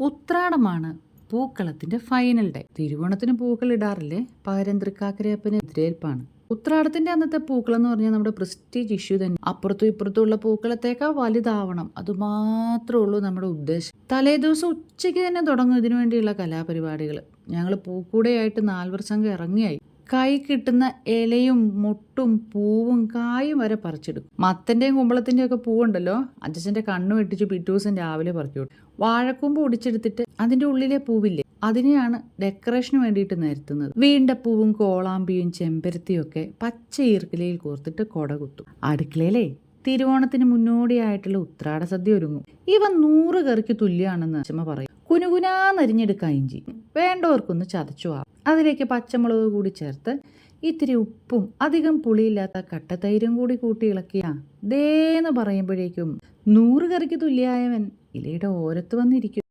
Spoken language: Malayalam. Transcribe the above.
ഉത്രാടമാണ് പൂക്കളത്തിന്റെ ഫൈനൽ ഡേ. തിരുവോണത്തിന് പൂക്കൾ ഇടാറില്ലേ, പകരം തൃക്കാക്കരയപ്പന് എതിരേൽപ്പാണ്. ഉത്രാടത്തിന്റെ അന്നത്തെ പൂക്കളം എന്ന് പറഞ്ഞാൽ നമ്മുടെ പ്രസ്റ്റീജ് ഇഷ്യൂ തന്നെ. അപ്പുറത്തും ഇപ്പുറത്തും ഉള്ള പൂക്കളത്തേക്കാൾ വലുതാവണം, അതുമാത്രമേ ഉള്ളൂ നമ്മുടെ ഉദ്ദേശം. തലേദിവസം ഉച്ചയ്ക്ക് തന്നെ തുടങ്ങും ഇതിനു വേണ്ടിയുള്ള കലാപരിപാടികൾ. ഞങ്ങൾ പൂക്കൂടെയായിട്ട് 4 വർഷം ഇറങ്ങിയായി. കൈ കിട്ടുന്ന ഇലയും മുട്ടും പൂവും കായും വരെ പറിച്ചെടുക്കും. മത്തന്റെയും കുമ്പളത്തിന്റെയും ഒക്കെ പൂവുണ്ടല്ലോ, അച്ഛൻ്റെ കണ്ണു വെട്ടിച്ച് പിറ്റേ ദിവസം രാവിലെ പറിച്ചു. വാഴക്കൂമ്പ് ഒടിച്ചെടുത്തിട്ട് അതിന്റെ ഉള്ളിലെ പൂവില്ലേ, അതിനെയാണ് ഡെക്കറേഷന് വേണ്ടിയിട്ട് നിരത്തുന്നത്. വീണ്ട പൂവും കോളാമ്പിയും ചെമ്പരത്തിയും ഒക്കെ പച്ച ഈർക്കിലയിൽ കോർത്തിട്ട് കൊട കുത്തും. അടുക്കളയിലെ തിരുവോണത്തിന് മുന്നോടിയായിട്ടുള്ള ഉത്രാട സദ്യ ഒരുങ്ങും. ഇവ 100 കറിക്ക് തുല്യമാണെന്ന് അച്ഛമ്മ പറയും. കുനുകുനാന്നരിഞ്ഞെടുക്ക ഇഞ്ചി, വേണ്ടവർക്കൊന്ന് ചതച്ചു അതിലേക്ക് പച്ചമുളക് കൂടി ചേർത്ത് ഇത്തിരി ഉപ്പും അധികം പുളിയില്ലാത്ത കട്ടത്തൈരും കൂടി കൂട്ടി ഇളക്കിയ ദേന്ന് പറയുമ്പോഴേക്കും 100 കറിക്ക് തുല്യായവൻ ഇലയുടെ ഓരത്ത് വന്നിരിക്കും.